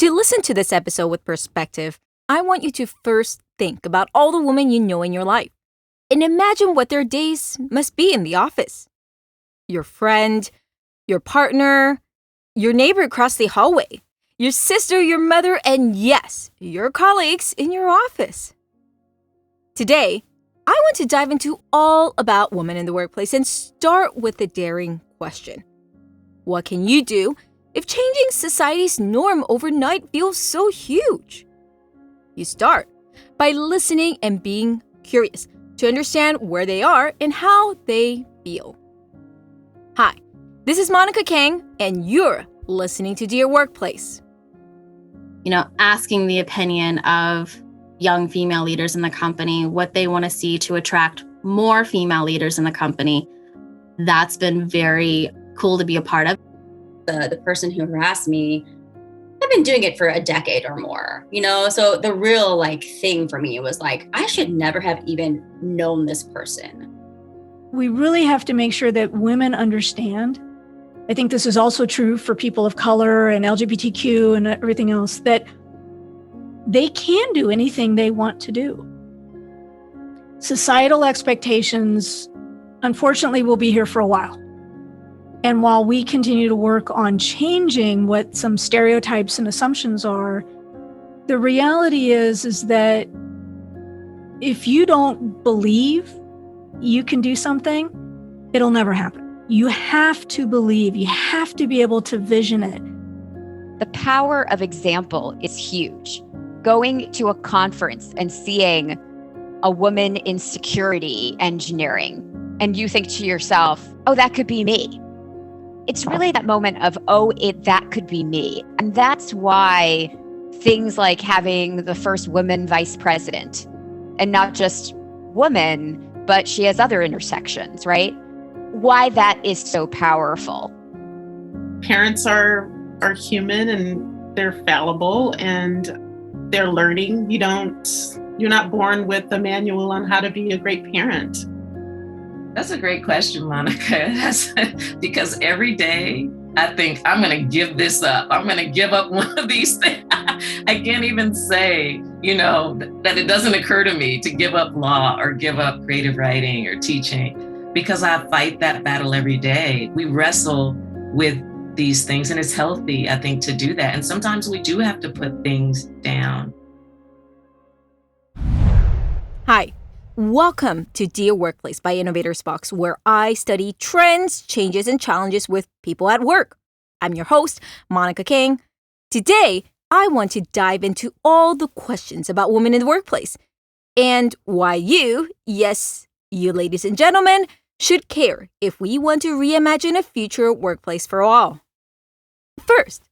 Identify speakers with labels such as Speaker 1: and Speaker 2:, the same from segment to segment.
Speaker 1: To listen to this episode with perspective, I want you to first think about all the women you know in your life and imagine what their days must be in the office. Your friend, your partner, your neighbor across the hallway, your sister, your mother, and yes, your colleagues in your office. Today, I want to dive into all about women in the workplace and start with the daring question. What can you do if changing society's norm overnight feels so huge? You start by listening and being curious to understand where they are and how they feel. Hi, this is Monica Kang, and you're listening to Dear Workplace.
Speaker 2: Asking the opinion of young female leaders in the company, what they want to see to attract more female leaders in the company, that's been very cool to be a part of.
Speaker 3: The person who harassed me, I've been doing it for a decade or more, so the real thing for me was I should never have even known this person.
Speaker 4: We really have to make sure that women understand. I think this is also true for people of color and LGBTQ and everything else, that they can do anything they want to do. Societal expectations, unfortunately, will be here for a while. And while we continue to work on changing what some stereotypes and assumptions are, the reality is that if you don't believe you can do something, it'll never happen. You have to believe, you have to be able to vision it.
Speaker 5: The power of example is huge. Going to a conference and seeing a woman in security engineering, and you think to yourself, oh, that could be me. It's really that moment of, that could be me. And that's why things like having the first woman vice president, and not just woman, but she has other intersections, right? Why that is so powerful.
Speaker 6: Parents are human and they're fallible and they're learning. You're not born with a manual on how to be a great parent.
Speaker 7: That's a great question, Monica. Because every day I think I'm going to give this up. I'm going to give up one of these things. I can't even say, that it doesn't occur to me to give up law or give up creative writing or teaching, because I fight that battle every day. We wrestle with these things, and it's healthy, I think, to do that. And sometimes we do have to put things down.
Speaker 1: Hi. Welcome to Dear Workplace by Innovators Box, where I study trends, changes, and challenges with people at work. I'm your host, Monica Kang. Today, I want to dive into all the questions about women in the workplace and why yes, you ladies and gentlemen, should care if we want to reimagine a future workplace for all. First,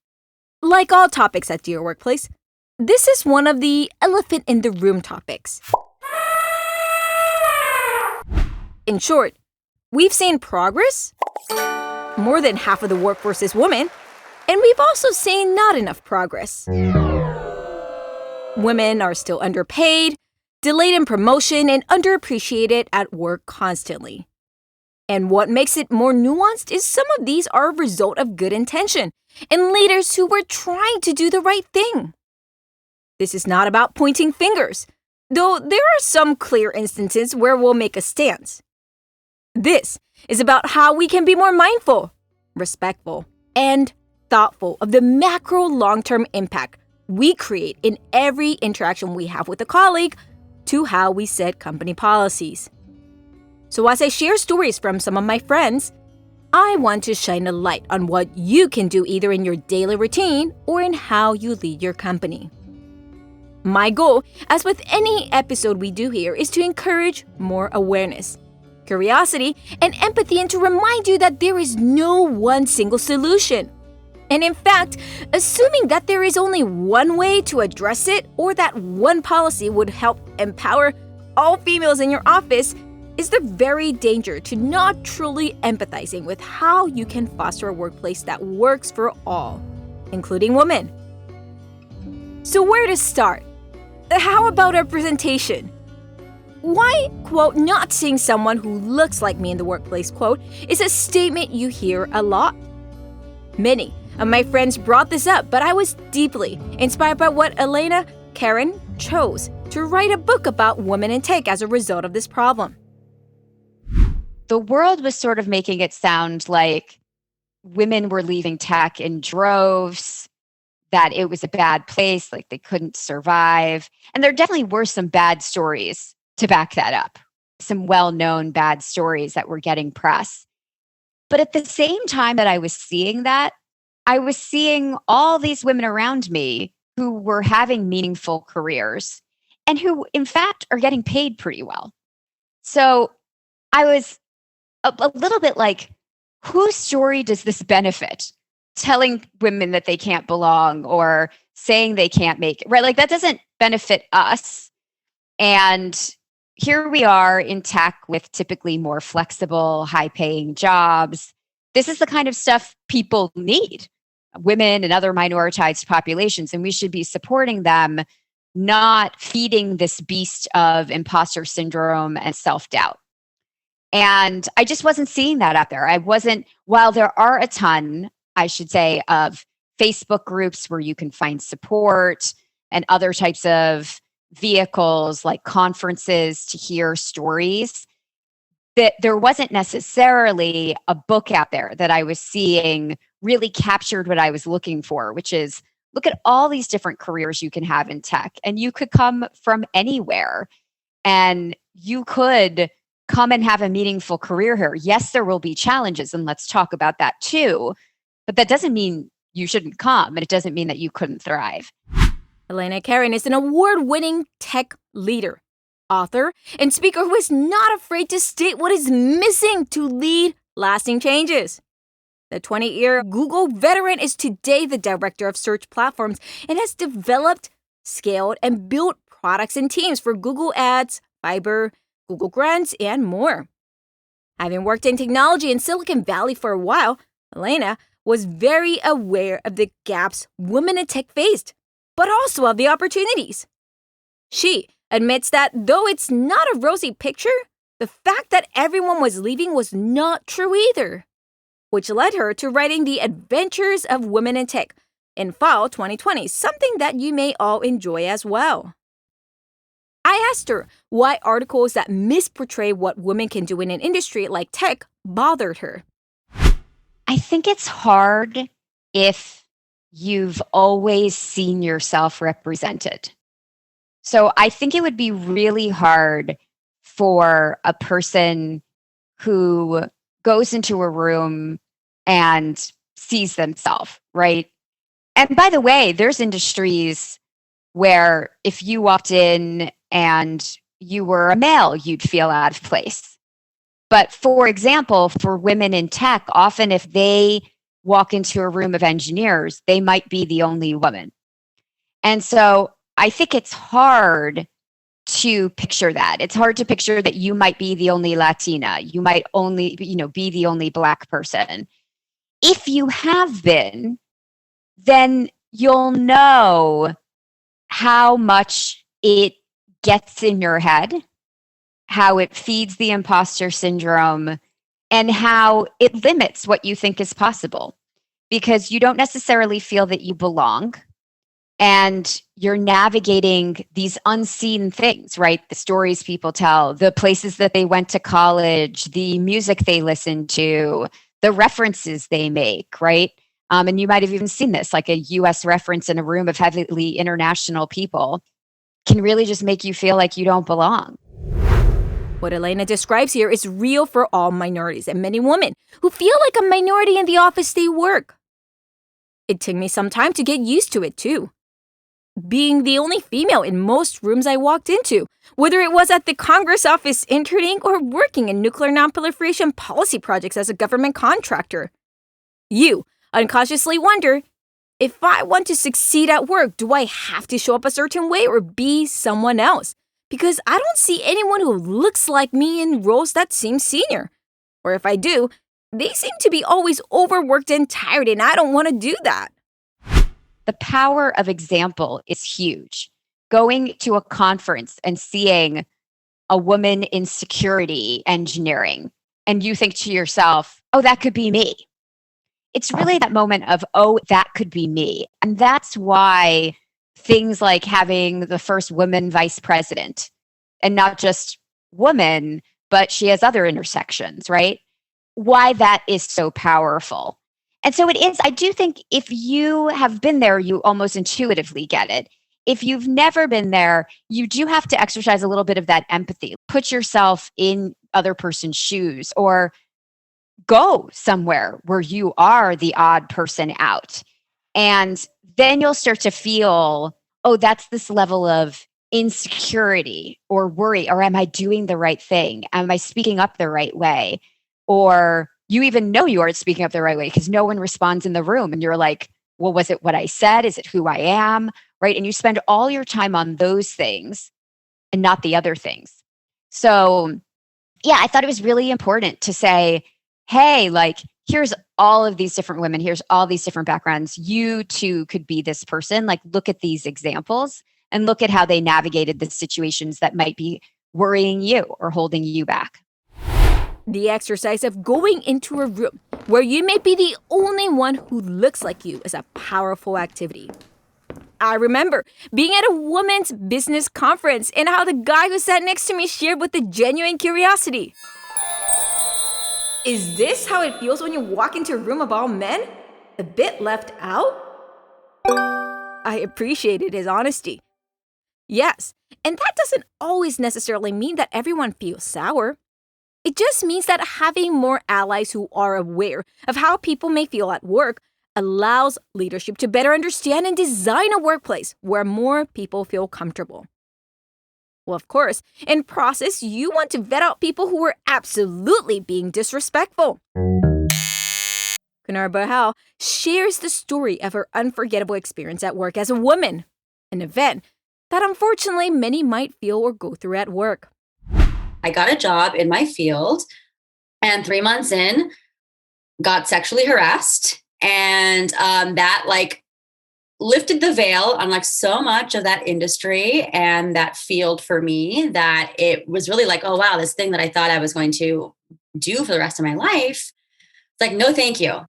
Speaker 1: like all topics at Dear Workplace, this is one of the elephant in the room topics. In short, we've seen progress. More than half of the workforce is women, and we've also seen not enough progress. Women are still underpaid, delayed in promotion, and underappreciated at work constantly. And what makes it more nuanced is some of these are a result of good intention and leaders who were trying to do the right thing. This is not about pointing fingers, though there are some clear instances where we'll make a stance. This is about how we can be more mindful, respectful, and thoughtful of the macro long-term impact we create in every interaction we have with a colleague to how we set company policies. So as I share stories from some of my friends, I want to shine a light on what you can do either in your daily routine or in how you lead your company. My goal, as with any episode we do here, is to encourage more awareness, curiosity, and empathy, and to remind you that there is no one single solution. And in fact, assuming that there is only one way to address it or that one policy would help empower all females in your office is the very danger to not truly empathizing with how you can foster a workplace that works for all, including women. So where to start? How about representation? Why, quote, not seeing someone who looks like me in the workplace, quote, is a statement you hear a lot. Many of my friends brought this up, but I was deeply inspired by what Elena Karen chose to write a book about women in tech as a result of this problem.
Speaker 5: The world was sort of making it sound like women were leaving tech in droves, that it was a bad place, like they couldn't survive. And there definitely were some bad stories to back that up, some well-known bad stories that were getting press. But at the same time that I was seeing that, I was seeing all these women around me who were having meaningful careers and who, in fact, are getting paid pretty well. So I was a little bit like, whose story does this benefit? Telling women that they can't belong or saying they can't make it, right? Like that doesn't benefit us. And here we are in tech with typically more flexible, high-paying jobs. This is the kind of stuff people need, women and other minoritized populations, and we should be supporting them, not feeding this beast of imposter syndrome and self-doubt. And I just wasn't seeing that out there. While there are a ton, I should say, of Facebook groups where you can find support and other types of vehicles like conferences to hear stories, that there wasn't necessarily a book out there that I was seeing really captured what I was looking for, which is look at all these different careers you can have in tech, and you could come from anywhere and you could come and have a meaningful career here. Yes, there will be challenges, and let's talk about that too. But that doesn't mean you shouldn't come, and it doesn't mean that you couldn't thrive.
Speaker 1: Elena Karen is an award-winning tech leader, author, and speaker who is not afraid to state what is missing to lead lasting changes. The 20-year Google veteran is today the director of search platforms and has developed, scaled, and built products and teams for Google Ads, Fiber, Google Grants, and more. Having worked in technology in Silicon Valley for a while, Elena was very aware of the gaps women in tech faced, but also of the opportunities. She admits that though it's not a rosy picture, the fact that everyone was leaving was not true either, which led her to writing The Adventures of Women in Tech in fall 2020, something that you may all enjoy as well. I asked her why articles that misportray what women can do in an industry like tech bothered her.
Speaker 5: I think it's hard if you've always seen yourself represented. So I think it would be really hard for a person who goes into a room and sees themselves, right? And by the way, there's industries where if you walked in and you were a male, you'd feel out of place. But for example, for women in tech, often if they walk into a room of engineers, they might be the only woman. And so I think it's hard to picture that. It's hard to picture that you might be the only Latina. You might only, be the only Black person. If you have been, then you'll know how much it gets in your head, how it feeds the imposter syndrome, and how it limits what you think is possible, because you don't necessarily feel that you belong. And you're navigating these unseen things, right? The stories people tell, the places that they went to college, the music they listen to, the references they make, right? And you might have even seen this, like a US reference in a room of heavily international people can really just make you feel like you don't belong.
Speaker 1: What Elena describes here is real for all minorities and many women who feel like a minority in the office they work. It took me some time to get used to it too. Being the only female in most rooms I walked into, whether it was at the Congress office interning or working in nuclear nonproliferation policy projects as a government contractor. You unconsciously wonder, if I want to succeed at work, do I have to show up a certain way or be someone else? Because I don't see anyone who looks like me in roles that seem senior. Or if I do, they seem to be always overworked and tired, and I don't want to do that.
Speaker 5: The power of example is huge. Going to a conference and seeing a woman in security engineering, and you think to yourself, oh, that could be me. it's really that moment of, oh, that could be me. And that's why things like having the first woman vice president, and not just woman, but she has other intersections, right? Why that is so powerful. And so it is, I do think if you have been there, you almost intuitively get it. If you've never been there, you do have to exercise a little bit of that empathy. Put yourself in other person's shoes, or go somewhere where you are the odd person out. And then you'll start to feel, oh, that's this level of insecurity or worry, or am I doing the right thing? Am I speaking up the right way? Or you even know you aren't speaking up the right way because no one responds in the room. And you're like, well, was it what I said? Is it who I am? Right? And you spend all your time on those things and not the other things. So yeah, I thought it was really important to say, hey, like, here's all of these different women. Here's all these different backgrounds. You too could be this person. Like, look at these examples and look at how they navigated the situations that might be worrying you or holding you back.
Speaker 1: The exercise of going into a room where you may be the only one who looks like you is a powerful activity. I remember being at a women's business conference and how the guy who sat next to me shared with a genuine curiosity. Is this how it feels when you walk into a room of all men? A bit left out? I appreciated his honesty. Yes, and that doesn't always necessarily mean that everyone feels sour. It just means that having more allies who are aware of how people may feel at work allows leadership to better understand and design a workplace where more people feel comfortable. Well, of course, in process, you want to vet out people who are absolutely being disrespectful. Kunar Bahal shares the story of her unforgettable experience at work as a woman, an event that unfortunately many might feel or go through at work.
Speaker 3: I got a job in my field, and 3 months in, got sexually harassed. And that lifted the veil on so much of that industry and that field for me, that it was really like, oh, wow, this thing that I thought I was going to do for the rest of my life. It's like, no, thank you.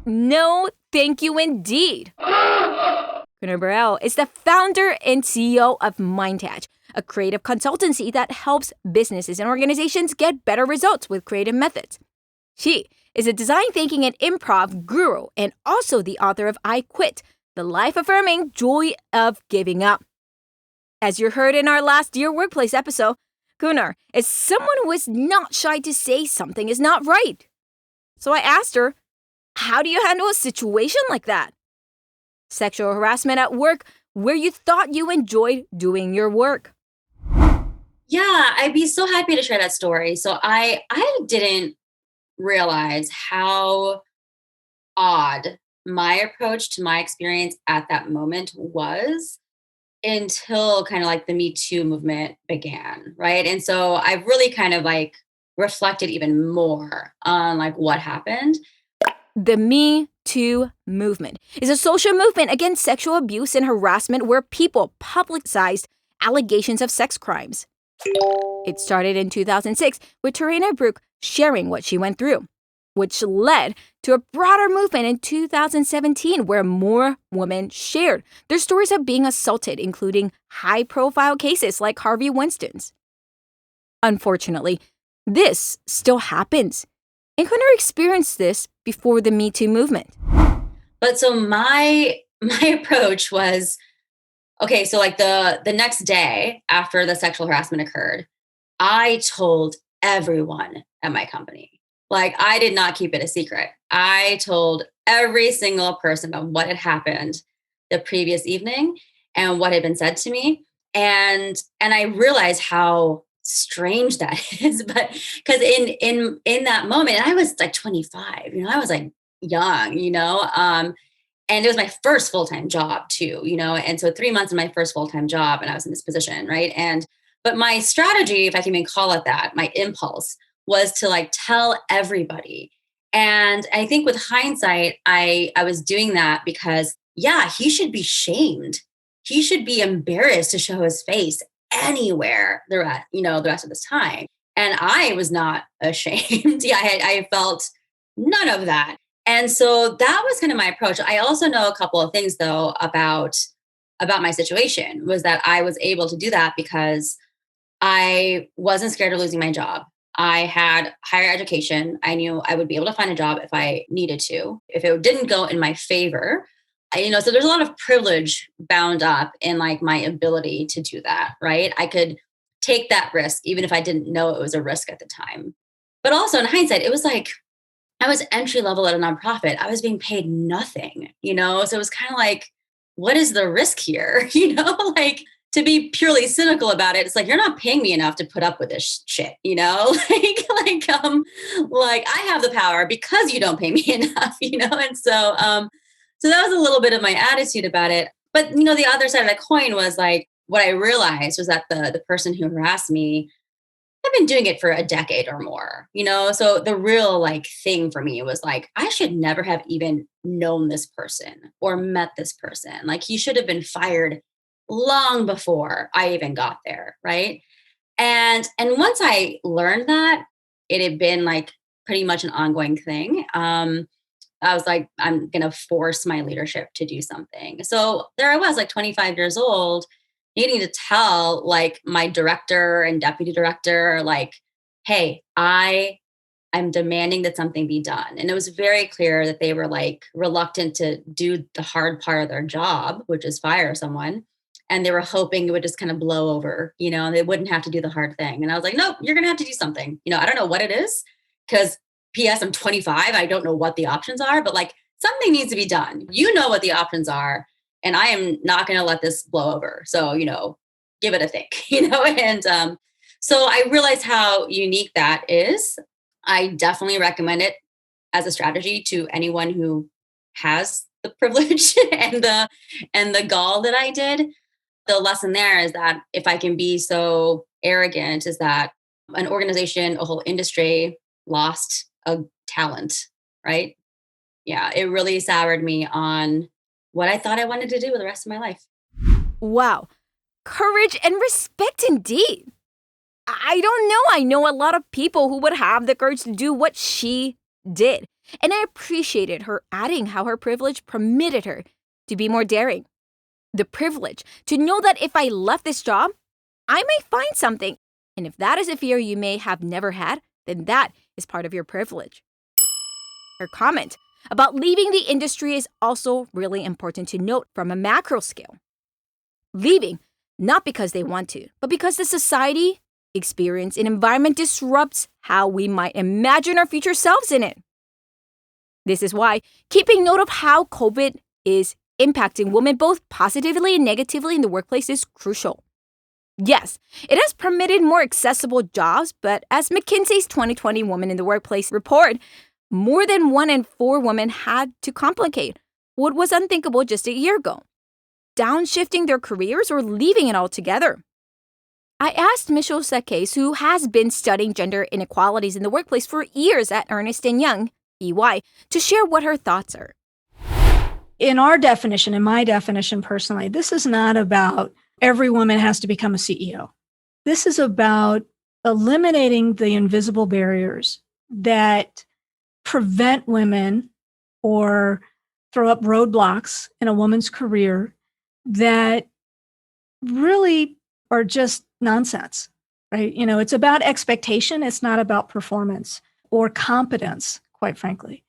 Speaker 1: No, thank you indeed. Kunar Bahal is the founder and CEO of MindTouch, a creative consultancy that helps businesses and organizations get better results with creative methods. She is a design thinking and improv guru and also the author of I Quit, the life-affirming joy of giving up. As you heard in our last Dear Workplace episode, Kunar is someone who is not shy to say something is not right. So I asked her, how do you handle a situation like that? Sexual harassment at work where you thought you enjoyed doing your work.
Speaker 3: Yeah, I'd be so happy to share that story. So I didn't realize how odd my approach to my experience at that moment was until kind of the Me Too movement began, right? And so I've really kind of reflected even more on what happened.
Speaker 1: The Me Too movement is a social movement against sexual abuse and harassment where people publicized allegations of sex crimes. It started in 2006 with Tarana Brooke sharing what she went through, which led to a broader movement in 2017 where more women shared their stories of being assaulted, including high-profile cases like Harvey Weinstein's. Unfortunately, this still happens. And Kunar experienced this before the Me Too movement.
Speaker 3: But so my approach was, okay, so the next day after the sexual harassment occurred, I told everyone at my company. I did not keep it a secret. I told every single person about what had happened the previous evening and what had been said to me. And I realized how strange that is, but because in that moment, and I was 25, I was young, and it was my first full-time job too, and so 3 months in my first full-time job, and I was in this position, right? But my strategy, if I can even call it that, my impulse was to tell everybody. And I think with hindsight, I was doing that because, yeah, he should be shamed. He should be embarrassed to show his face anywhere the rest of this time. And I was not ashamed. Yeah, I felt none of that. And so that was kind of my approach. I also know a couple of things though about my situation was that I was able to do that because I wasn't scared of losing my job. I had higher education. I knew I would be able to find a job if I needed to. If it didn't go in my favor, so there's a lot of privilege bound up in like my ability to do that, right? I could take that risk even if I didn't know it was a risk at the time. But also in hindsight, it was like I was entry level at a nonprofit. I was being paid nothing, So it was kind of like, what is the risk here? Like to be purely cynical about it, it's like, you're not paying me enough to put up with this shit, like I have the power because you don't pay me enough, And so that was a little bit of my attitude about it. But, the other side of the coin was like, what I realized was that the person who harassed me, I've been doing it for a decade or more, So the real like thing for me was like, I should never have even known this person or met this person. Like he should have been fired long before I even got there. Right. And once I learned that, it had been like pretty much an ongoing thing. I was like, I'm going to force my leadership to do something. So there I was, like 25 years old, needing to tell like my director and deputy director, like, hey, I'm demanding that something be done. And it was very clear that they were like reluctant to do the hard part of their job, which is fire someone. And they were hoping it would just kind of blow over, and they wouldn't have to do the hard thing. And I was like, nope, you're going to have to do something. I don't know what it is because PS, I'm 25. I don't know what the options are, but like something needs to be done. You know what the options are. And I am not going to let this blow over. So, give it a think, And so I realized how unique that is. I definitely recommend it as a strategy to anyone who has the privilege and the gall that I did. The lesson there is that if I can be so arrogant, is that an organization, a whole industry lost a talent, right? Yeah, it really soured me on what I thought I wanted to do with the rest of my life.
Speaker 1: Wow. Courage and respect indeed. I don't know. I know a lot of people who would have the courage to do what she did. And I appreciated her adding how her privilege permitted her to be more daring. The privilege to know that if I left this job, I may find something. And if that is a fear you may have never had, then that is part of your privilege. Her comment about leaving the industry is also really important to note from a macro scale. Leaving, not because they want to, but because the society, experience, and environment disrupts how we might imagine our future selves in it. This is why keeping note of how COVID is impacting women both positively and negatively in the workplace is crucial. Yes, it has permitted more accessible jobs, but as McKinsey's 2020 Women in the Workplace report, more than 1 in 4 women had to complicate what was unthinkable just a year ago, downshifting their careers or leaving it altogether. I asked Michelle Sakes, who has been studying gender inequalities in the workplace for years at Ernst & Young, EY, to share what her thoughts are.
Speaker 4: In our definition, in my definition personally, this is not about every woman has to become a CEO. This is about eliminating the invisible barriers that prevent women or throw up roadblocks in a woman's career that really are just nonsense, right? It's about expectation. It's not about performance or competence, quite frankly.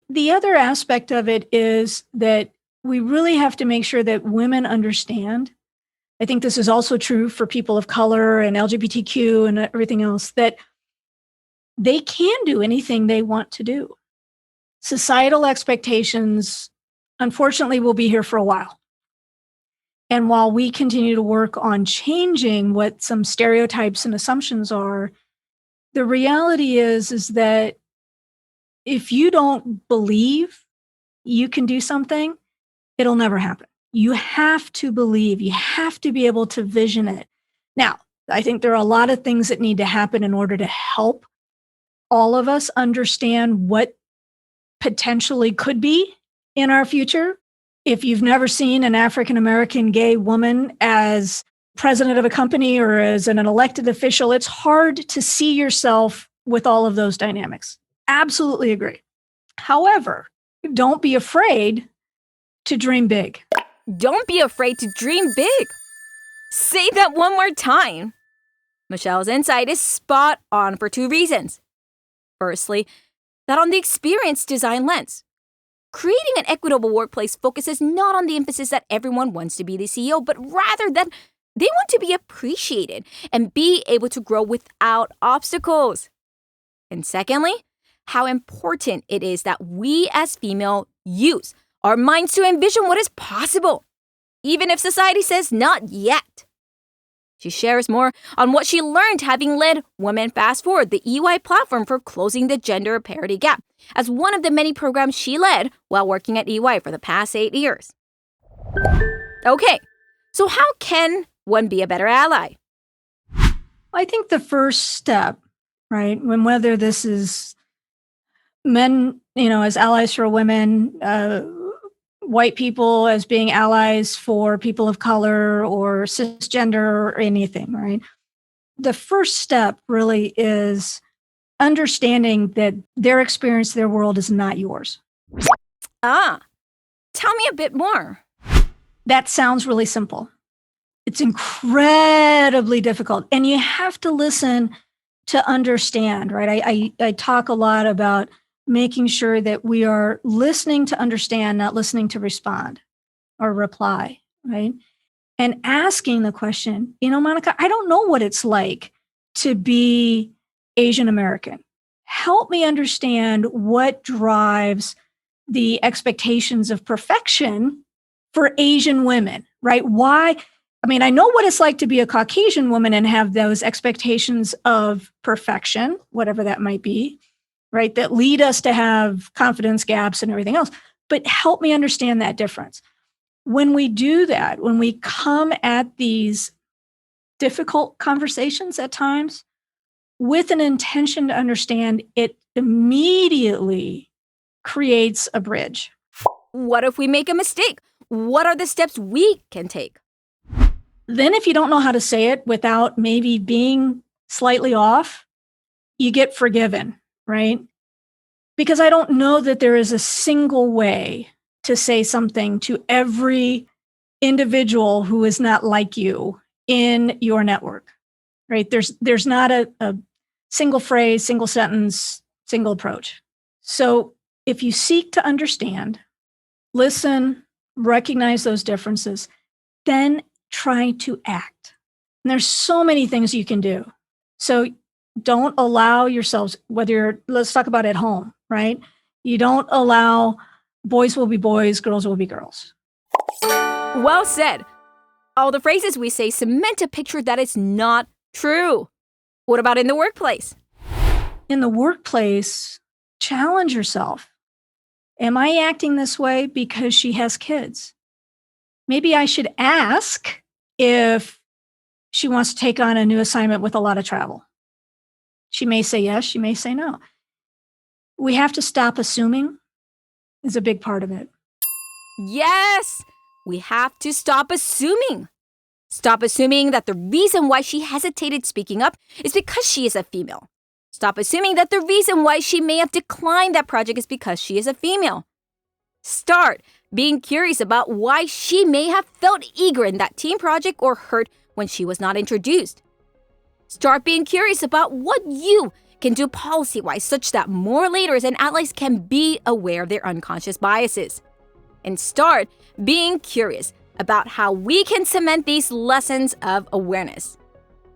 Speaker 4: The other aspect of it is that we really have to make sure that women understand. I think this is also true for people of color and LGBTQ and everything else, that they can do anything they want to do. Societal expectations, unfortunately, will be here for a while. And while we continue to work on changing what some stereotypes and assumptions are, the reality is that if you don't believe you can do something, it'll never happen. You have to believe, you have to be able to vision it. Now, I think there are a lot of things that need to happen in order to help all of us understand what potentially could be in our future. If you've never seen an African-American gay woman as president of a company or as an elected official, it's hard to see yourself with all of those dynamics. Absolutely agree. However, don't be afraid to dream big.
Speaker 1: Don't be afraid to dream big. Say that one more time. Michelle's insight is spot on for 2 reasons. Firstly, that on the experience design lens. Creating an equitable workplace focuses not on the emphasis that everyone wants to be the CEO, but rather that they want to be appreciated and be able to grow without obstacles. And secondly, how important it is that we as female use our minds to envision what is possible, even if society says not yet. She shares more on what she learned having led Women Fast Forward, the EY platform for closing the gender parity gap, as one of the many programs she led while working at EY for the past 8 years. Okay, so how can one be a better ally?
Speaker 4: I think the first step, right, whether this is men, as allies for women, white people as being allies for people of color or cisgender or anything, right? The first step really is understanding that their experience, their world is not yours.
Speaker 1: Tell me a bit more.
Speaker 4: That sounds really simple. It's incredibly difficult. And you have to listen to understand, right? I talk a lot about making sure that we are listening to understand, not listening to respond or reply, right? And asking the question, Monica, I don't know what it's like to be Asian American. Help me understand what drives the expectations of perfection for Asian women, right? Why? I know what it's like to be a Caucasian woman and have those expectations of perfection, whatever that might be, right? That lead us to have confidence gaps and everything else. But help me understand that difference. When we do that, when we come at these difficult conversations at times with an intention to understand, it immediately creates a bridge.
Speaker 1: What if we make a mistake? What are the steps we can take?
Speaker 4: Then if you don't know how to say it without maybe being slightly off, you get forgiven, right? Because I don't know that there is a single way to say something to every individual who is not like you in your network, right? There's not a single phrase, single sentence, single approach. So if you seek to understand, listen, recognize those differences, then try to act. And there's so many things you can do. So don't allow yourselves, let's talk about at home, right? You don't allow boys will be boys, girls will be girls.
Speaker 1: Well said. All the phrases we say cement a picture that is not true. What about in the workplace?
Speaker 4: In the workplace, challenge yourself. Am I acting this way because she has kids? Maybe I should ask if she wants to take on a new assignment with a lot of travel. She may say yes, she may say no. We have to stop assuming is a big part of it.
Speaker 1: Yes, we have to stop assuming. Stop assuming that the reason why she hesitated speaking up is because she is a female. Stop assuming that the reason why she may have declined that project is because she is a female. Start being curious about why she may have felt eager in that team project or hurt when she was not introduced. Start being curious about what you can do policy-wise such that more leaders and allies can be aware of their unconscious biases. And start being curious about how we can cement these lessons of awareness.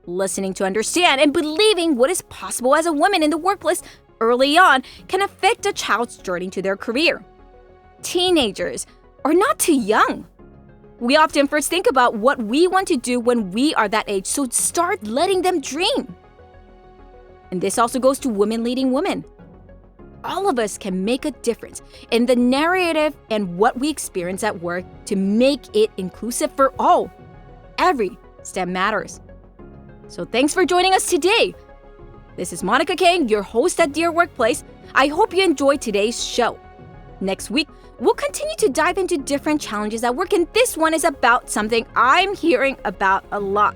Speaker 1: Listening to understand and believing what is possible as a woman in the workplace early on can affect a child's journey to their career. Teenagers are not too young. We often first think about what we want to do when we are that age, so start letting them dream. And this also goes to women leading women. All of us can make a difference in the narrative and what we experience at work to make it inclusive for all. Every step matters. So thanks for joining us today. This is Monica Kang, your host at Dear Workplace. I hope you enjoyed today's show. Next week, we'll continue to dive into different challenges at work, and this one is about something I'm hearing about a lot.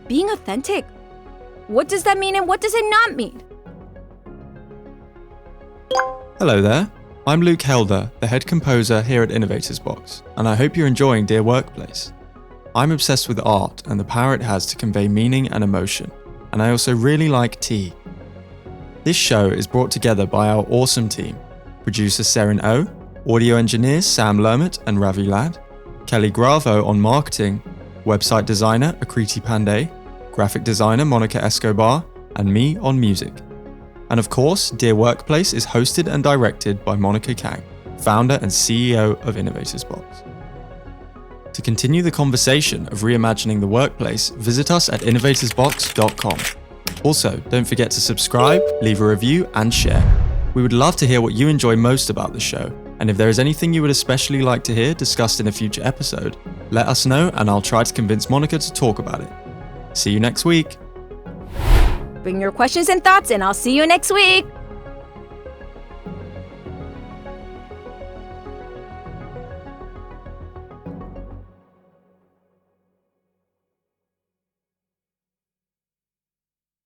Speaker 1: Being authentic. What does that mean and what does it not mean?
Speaker 8: Hello there. I'm Luke Helder, the head composer here at Innovators Box, and I hope you're enjoying Dear Workplace. I'm obsessed with art and the power it has to convey meaning and emotion, and I also really like tea. This show is brought together by our awesome team: producer Seren O, audio engineers Sam Lermott and Ravi Ladd, Kelly Gravo on marketing, website designer Akriti Pandey, graphic designer Monica Escobar, and me on music. And of course, Dear Workplace is hosted and directed by Monica Kang, founder and CEO of Innovators Box. To continue the conversation of reimagining the workplace, visit us at innovatorsbox.com. Also, don't forget to subscribe, leave a review, and share. We would love to hear what you enjoy most about the show, and if there is anything you would especially like to hear discussed in a future episode, let us know and I'll try to convince Monica to talk about it. See you next week.
Speaker 1: Bring your questions and thoughts, and I'll see you next week.